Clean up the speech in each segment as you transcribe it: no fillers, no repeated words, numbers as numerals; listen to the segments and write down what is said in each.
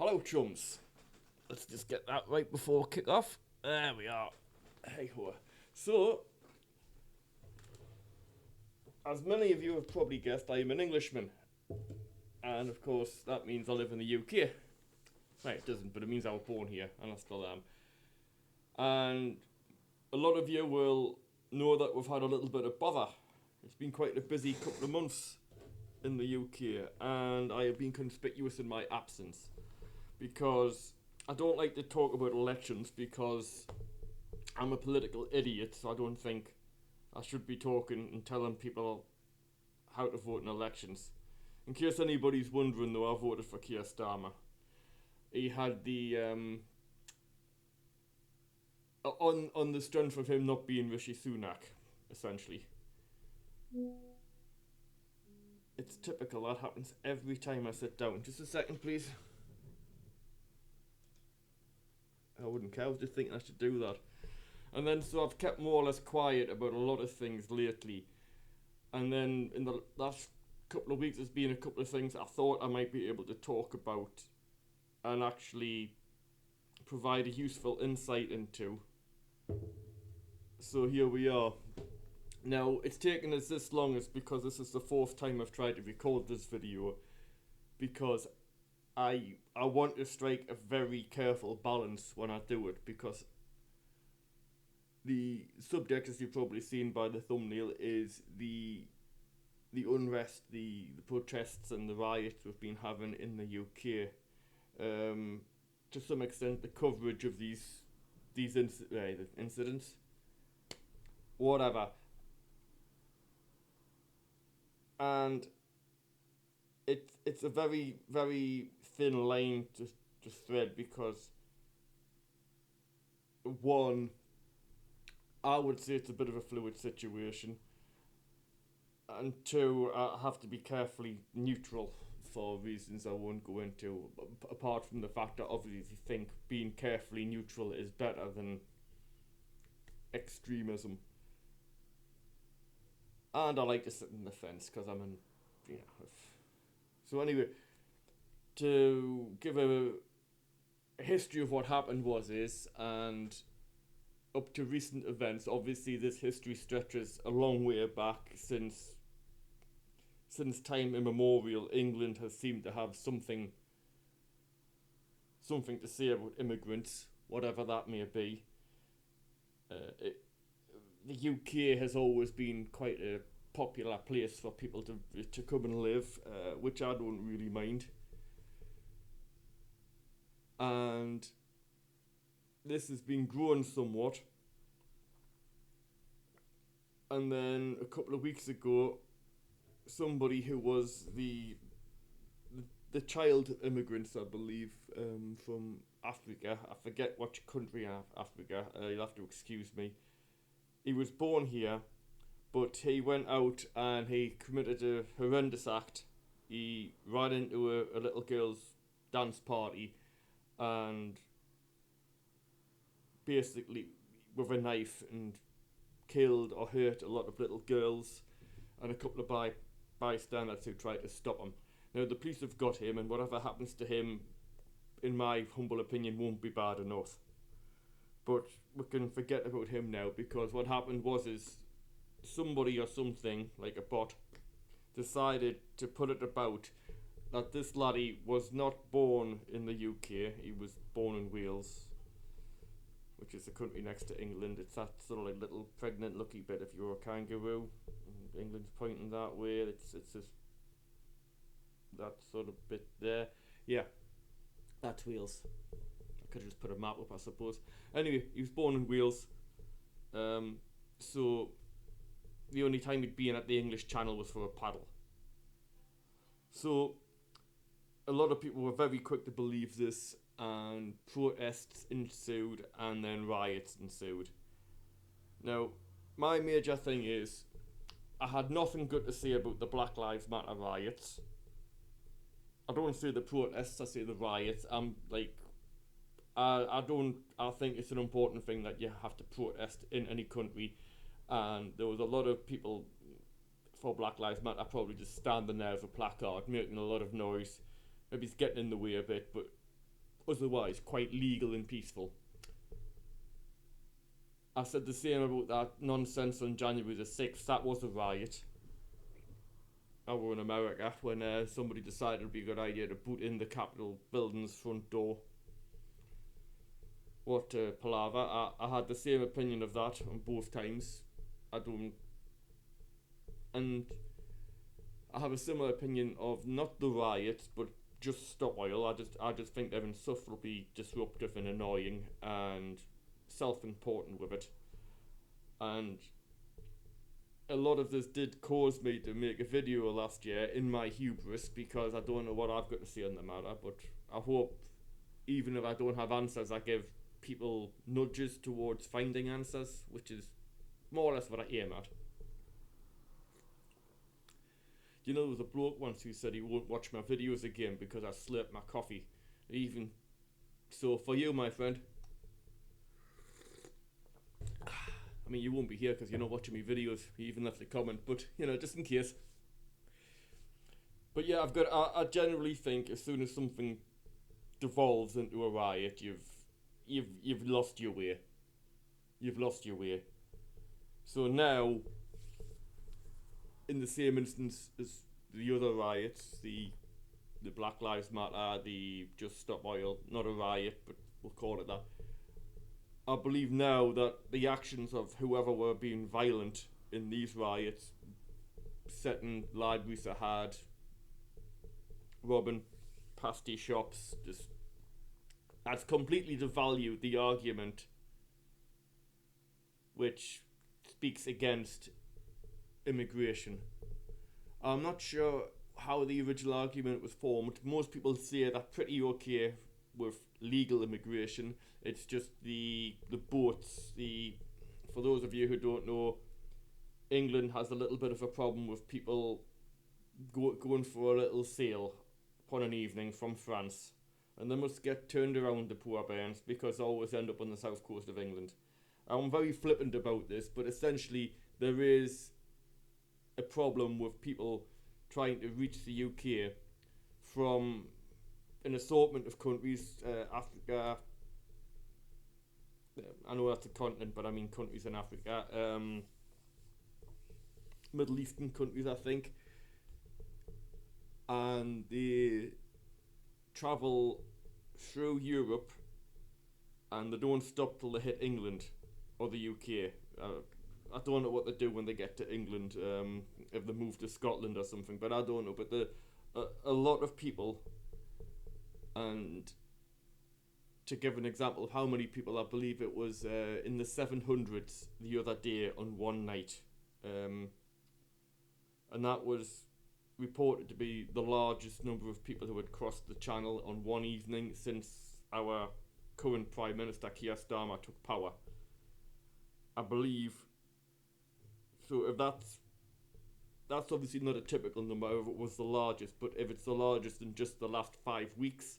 Hello, chums. Let's just get that right before kick off. There we are. Hey ho. So, as many of you have probably guessed, I am an Englishman. And of course, that means I live in the UK. Right, it doesn't, but it means I was born here, and I still am. And a lot of you will know that we've had a little bit of bother. It's been quite a busy couple of months in the UK, and I have been conspicuous in my absence because I don't like to talk about elections because I'm a political idiot, so I don't think I should be talking and telling people how to vote in elections. In case anybody's wondering, though, I voted for Keir Starmer. He had the on the strength of him not being Rishi Sunak, essentially. It's typical. That happens every time I sit down. Just a second, please. I wouldn't care. I was just thinking I should do that. And then, so I've kept more or less quiet about a lot of things lately. And then in the last couple of weeks, there's been a couple of things I thought I might be able to talk about and actually provide a useful insight into. So here we are. Now, it's taken us this long is because this is the fourth time I've tried to record this video, because I want to strike a very careful balance when I do it, because the subject, as you've probably seen by the thumbnail, is the unrest, the protests and the riots we've been having in the UK. To some extent, the coverage of these incidents, whatever. And it's a very, very thin line to thread, because one, I would say it's a bit of a fluid situation, and two, I have to be carefully neutral for reasons I won't go into, apart from the fact that obviously think being carefully neutral is better than extremism. And I like to sit in the fence because I'm an, So anyway, to give a history of what happened and up to recent events, obviously this history stretches a long way back. Since time immemorial, England has seemed to have something to say about immigrants, whatever that may be. The UK has always been quite a popular place for people to come and live, which I don't really mind. And this has been growing somewhat. And then a couple of weeks ago, somebody who was the child immigrants, I believe, from Africa. I forget which country in Africa. You'll have to excuse me. He was born here, but he went out and he committed a horrendous act. He ran into a little girl's dance party and basically with a knife and killed or hurt a lot of little girls and a couple of bystanders who tried to stop him. Now, the police have got him, and whatever happens to him, in my humble opinion, won't be bad enough. But we can forget about him now, because what happened was somebody or something, like a bot, decided to put it about that this laddie was not born in the UK, he was born in Wales, which is the country next to England. It's that sort of like little pregnant lucky bit if you're a kangaroo. And England's pointing that way. It's just that sort of bit there. Yeah, that's Wales. I could have just put a map up, I suppose. Anyway, he was born in Wales. So the only time he'd been at the English Channel was for a paddle. So a lot of people were very quick to believe this, and protests ensued, and then riots ensued. Now, my major thing is, I had nothing good to say about the Black Lives Matter riots. I don't say the protests, I say the riots. I think it's an important thing that you have to protest in any country, and there was a lot of people for Black Lives Matter probably just standing there with a placard, making a lot of noise. Maybe it's getting in the way a bit, but otherwise quite legal and peaceful. I said the same about that nonsense on January the 6th. That was a riot. I were in America when somebody decided it would be a good idea to boot in the Capitol building's front door. What palaver. I had the same opinion of that on both times. And I have a similar opinion of not the riots, but just stop oil. I just think they're insufferably disruptive and annoying and self-important with it. And a lot of this did cause me to make a video last year in my hubris, because I don't know what I've got to say on the matter, but I hope, even if I don't have answers, I give people nudges towards finding answers, which is more or less what I aim at. You know, there was a bloke once who said he won't watch my videos again because I slurped my coffee. Even so, for you, my friend, I mean, you won't be here because you're not watching me videos. You even left a comment, but you know, just in case. But yeah, I generally think as soon as something devolves into a riot, you've lost your way. You've lost your way. So now, in the same instance as the other riots, the Black Lives Matter, the Just Stop Oil, not a riot, but we'll call it that. I believe now that the actions of whoever were being violent in these riots, setting libraries ahead, robbing pasty shops, just has completely devalued the argument which speaks against immigration. I'm not sure how the original argument was formed. Most people say they're pretty okay with legal immigration. It's just the boats. For those of you who don't know, England has a little bit of a problem with people going for a little sail upon an evening from France, and they must get turned around, the poor bairns, because they always end up on the south coast of England. I'm very flippant about this, but essentially there is a problem with people trying to reach the UK from an assortment of countries, Africa. I know that's a continent, but I mean countries in Africa, Middle Eastern countries, I think, and they travel through Europe, and they don't stop till they hit England or the UK. I don't know what they do when they get to England, if they move to Scotland or something, but I don't know. But a lot of people, and to give an example of how many people, I believe it was in the 700s the other day on one night, and that was reported to be the largest number of people who had crossed the channel on one evening since our current Prime Minister Keir Starmer took power, I believe. So if that's obviously not a typical number if it was the largest, but if it's the largest in just the last 5 weeks,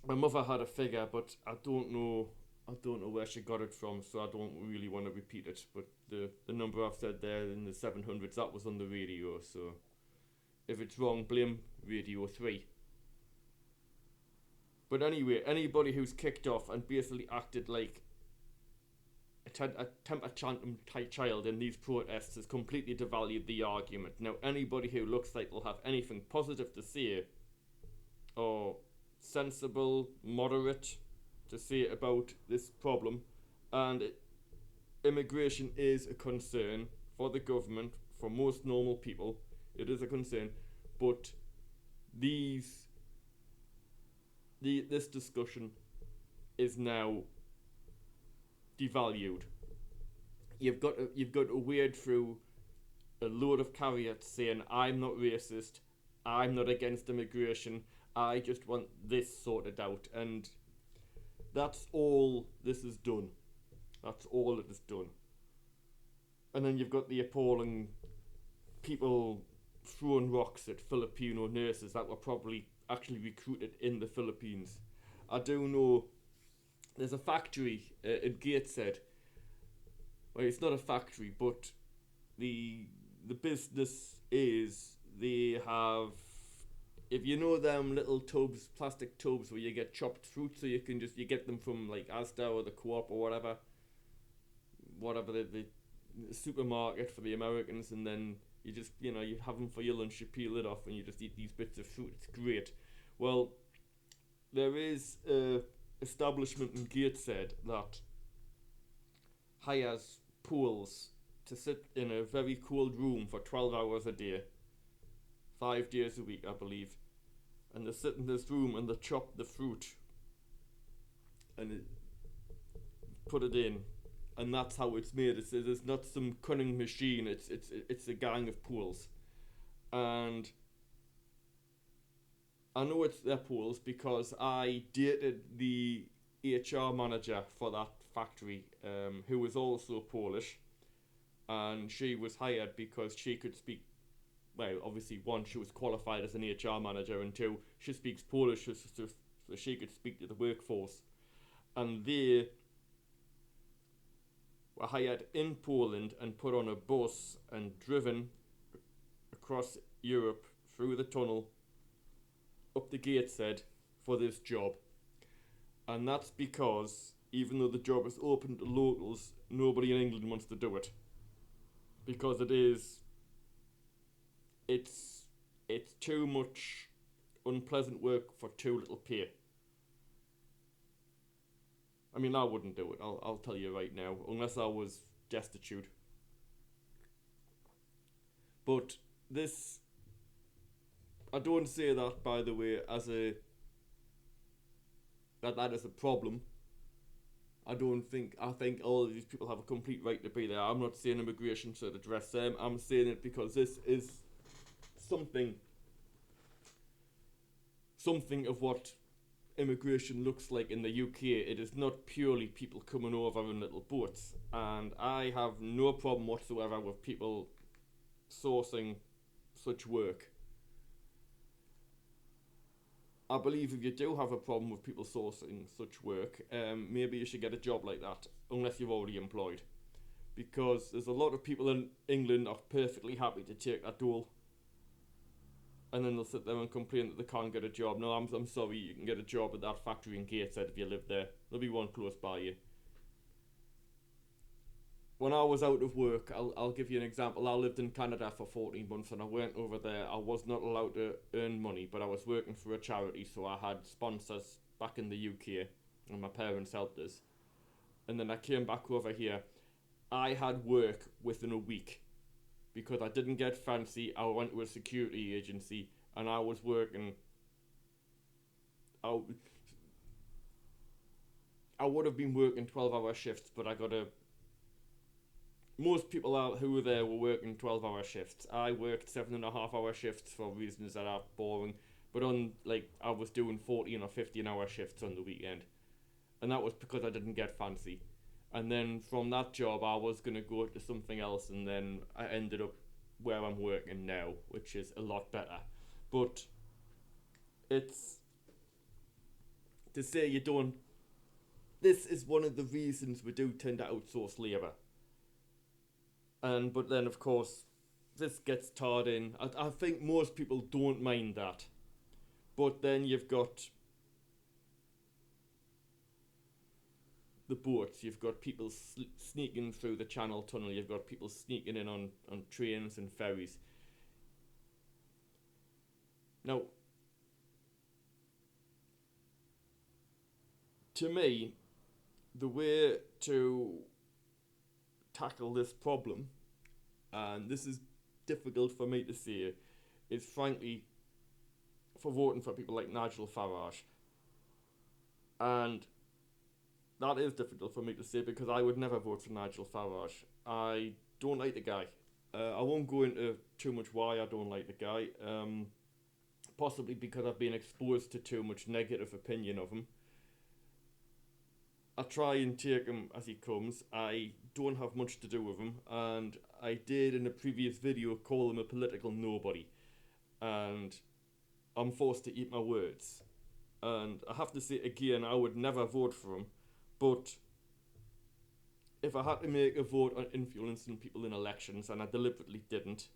my mother had a figure, but I don't know where she got it from, so I don't really want to repeat it. But the number I've said there in the 700s, that was on the radio, so if it's wrong, blame Radio 3. But anyway, anybody who's kicked off and basically acted like a temper tantrum type child in these protests has completely devalued the argument. Now, anybody who looks like they'll have anything positive to say, or sensible, moderate to say about this problem, and immigration is a concern for the government, for most normal people, it is a concern, but this discussion is now devalued. You've got to wade through a load of caveats saying, I'm not racist, I'm not against immigration, I just want this sorted out, and that's all this is done. That's all it is done. And then you've got the appalling people throwing rocks at Filipino nurses that were probably actually recruited in the Philippines. I do know there's a factory in Gateshead. Well, it's not a factory, but the business is they have if you know them little tubs, plastic tubs where you get chopped fruit, so you get them from like Asda or the Co-op or whatever the supermarket for the Americans, and then you just you have them for your lunch. You peel it off and you just eat these bits of fruit. It's great. Well, there is a establishment in Gateshead that hires pools to sit in a very cold room for 12 hours a day, 5 days a week, I believe. And they sit in this room and they chop the fruit and put it in, and that's how it's made. It's not some cunning machine. It's a gang of pools, and I know it's their pools because I dated the HR manager for that factory, who was also Polish, and she was hired because she could speak. Well, obviously, one, she was qualified as an HR manager, and two, she speaks Polish, so she could speak to the workforce. And they were hired in Poland and put on a bus and driven across Europe through the tunnel up the Gateshead for this job. And that's because, even though the job is open to locals, nobody in England wants to do it. Because it's too much unpleasant work for too little pay. I mean, I wouldn't do it, I'll tell you right now, unless I was destitute. But this, I don't say that, by the way, as that is a problem. I think all of these people have a complete right to be there. I'm not saying immigration should address them. I'm saying it because this is something of what immigration looks like in the UK. It is not purely people coming over in little boats, and I have no problem whatsoever with people sourcing such work. I believe if you do have a problem with people sourcing such work, maybe you should get a job like that, unless you're already employed. Because there's a lot of people in England are perfectly happy to take that dole, and then they'll sit there and complain that they can't get a job. No, I'm sorry, you can get a job at that factory in Gateshead if you live there. There'll be one close by you. When I was out of work, I'll give you an example. I lived in Canada for 14 months and I went over there. I was not allowed to earn money, but I was working for a charity, so I had sponsors back in the UK and my parents helped us. And then I came back over here. I had work within a week because I didn't get fancy. I went to a security agency and I was working. I would have been working 12-hour shifts, but I got a. Most people out who were there were working 12-hour shifts. I worked 7.5-hour shifts for reasons that are boring, but I was doing 14 or 15-hour shifts on the weekend, and that was because I didn't get fancy. And then from that job, I was gonna go to something else, and then I ended up where I'm working now, which is a lot better. But it's to say you don't. This is one of the reasons we do tend to outsource labour. But then, of course, this gets tarred in. I think most people don't mind that. But then you've got the boats, you've got people sneaking through the Channel Tunnel, you've got people sneaking in on trains and ferries. Now, to me, the way to tackle this problem, and this is difficult for me to say, is frankly for voting for people like Nigel Farage. And that is difficult for me to say because I would never vote for Nigel Farage. I don't like the guy. I won't go into too much why I don't like the guy. Possibly because I've been exposed to too much negative opinion of him. I try and take him as he comes. I don't have much to do with him, and I did in a previous video call him a political nobody, and I'm forced to eat my words. And I have to say again, I would never vote for him, but if I had to make a vote on influencing people in elections, and I deliberately didn't,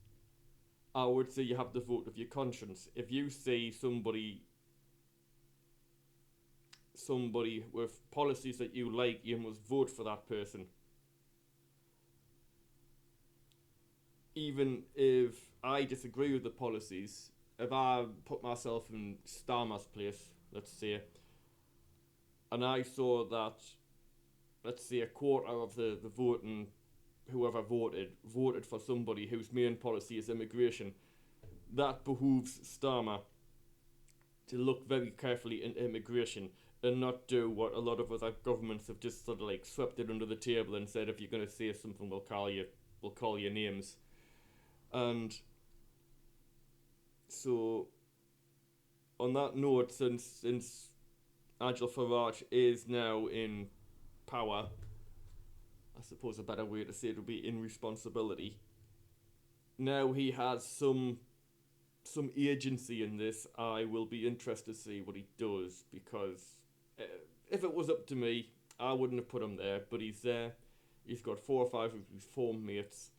I would say you have the vote of your conscience. If you see somebody with policies that you like, you must vote for that person. Even if I disagree with the policies, if I put myself in Starmer's place, let's say, and I saw that, let's say, a quarter of the voting, whoever voted for somebody whose main policy is immigration, that behooves Starmer to look very carefully into immigration and not do what a lot of other governments have just sort of like swept it under the table and said, if you're going to say something, we'll call you names. And so, on that note, since Nigel Farage is now in power, I suppose a better way to say it would be in responsibility. Now he has some agency in this. I will be interested to see what he does, because if it was up to me, I wouldn't have put him there, but he's there. He's got 4 or 5 of his form mates.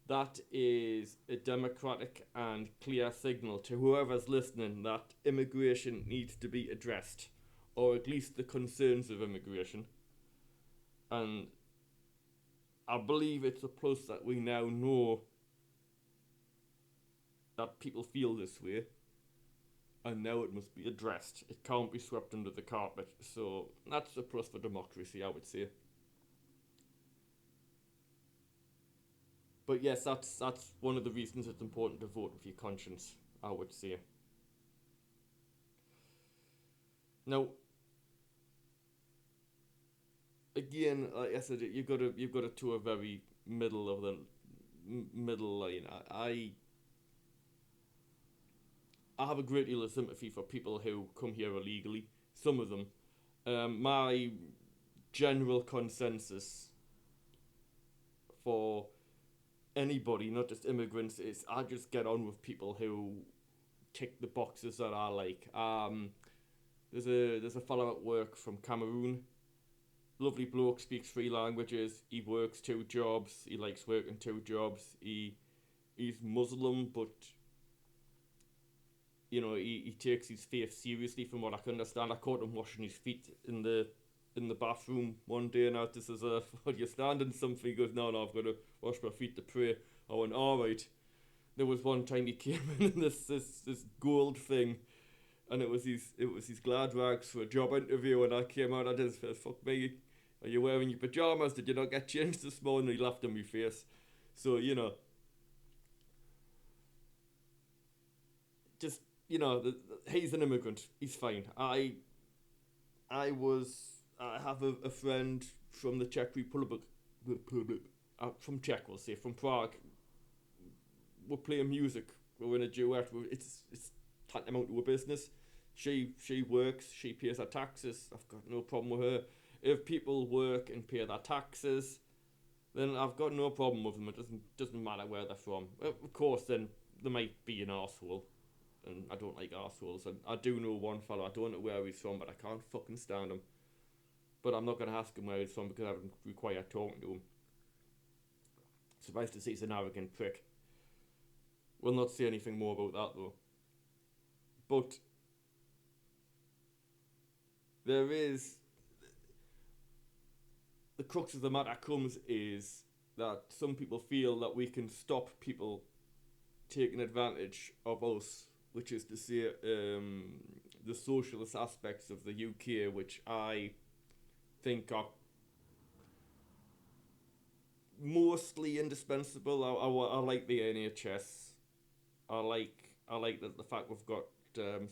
That is a democratic and clear signal to whoever's listening that immigration needs to be addressed, or at least the concerns of immigration. And I believe it's a plus that we now know that people feel this way, and now it must be addressed. It can't be swept under the carpet. So that's a plus for democracy, I would say. But yes, that's one of the reasons it's important to vote with your conscience, I would say. Now, again, like I said, you've got to to a very middle of the middle line. I have a great deal of sympathy for people who come here illegally. Some of them. My general consensus for anybody, not just immigrants, is I just get on with people who tick the boxes that I like. There's a fellow at work from Cameroon. Lovely bloke, speaks 3 languages. He works 2 jobs. He likes working 2 jobs. He's Muslim, but he takes his faith seriously, from what I can understand. I caught him washing his feet in the bathroom one day, and this is what you're standing something. He goes, no, I've got to wash my feet to pray. I went, alright. There was one time he came in this gold thing, and it was his glad rags for a job interview, and I came out, I just said, fuck me, are you wearing your pyjamas? Did you not get changed this morning? He laughed in my face. So, just, he's an immigrant. He's fine. I have a friend from the Czech Republic, from Czech, we'll say, from Prague. We're playing music. We're in a duet. It's tantamount to a business. She works. She pays her taxes. I've got no problem with her. If people work and pay their taxes, then I've got no problem with them. It doesn't matter where they're from. Of course, then they might be an arsehole, and I don't like arseholes. And I do know one fellow. I don't know where he's from, but I can't fucking stand him. But I'm not going to ask him where he's from, because I would require talking to him. Suffice to say, he's an arrogant prick. We'll not say anything more about that, though. But there is... the crux of the matter comes is that some people feel that we can stop people taking advantage of us, which is to say the socialist aspects of the UK, which I think are mostly indispensable. I like the NHS. I like the fact we've got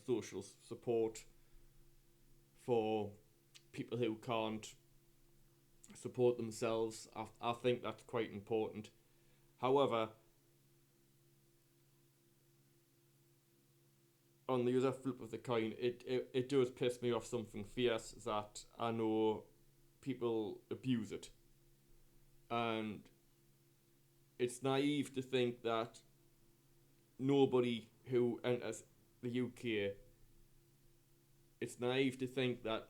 social support for people who can't support themselves. I think that's quite important. However, on the other flip of the coin, it does piss me off something fierce that I know people abuse it. And it's naive to think that nobody who enters the UK, it's naive to think that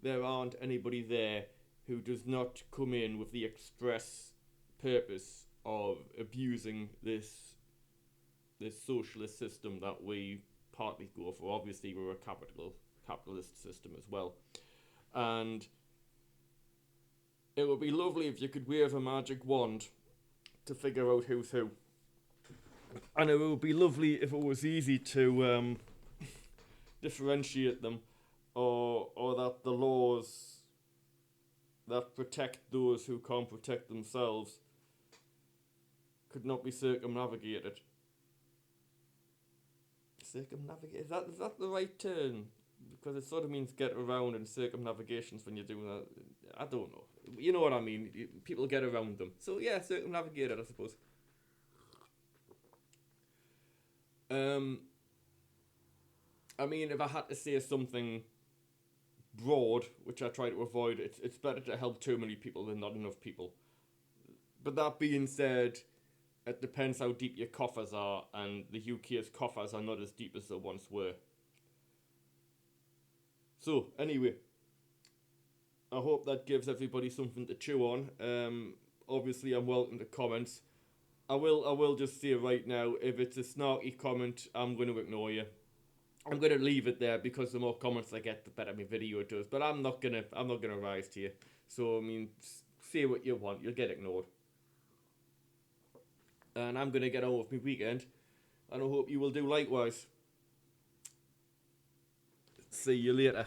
there aren't anybody there who does not come in with the express purpose of abusing this this socialist system that we partly go for. Obviously, we're a capitalist system as well, and it would be lovely if you could wave a magic wand to figure out who's who. And it would be lovely if it was easy to differentiate them, or that the laws that protect those who can't protect themselves could not be circumnavigated. Circumnavigate? Is that the right term? Because it sort of means get around, and circumnavigations when you're doing that. I don't know. You know what I mean? People get around them. So yeah, circumnavigated, I suppose. I mean, if I had to say something broad, which I try to avoid, it's better to help too many people than not enough people. But that being said, it depends how deep your coffers are, and the UK's coffers are not as deep as they once were. So, anyway, I hope that gives everybody something to chew on. Obviously, I'm welcome to comments. I will just say right now, if it's a snarky comment, I'm going to ignore you. I'm going to leave it there, because the more comments I get, the better my video does. But I'm not gonna rise to you. So I mean, say what you want, you'll get ignored. And I'm going to get on with my weekend, and I hope you will do likewise. See you later.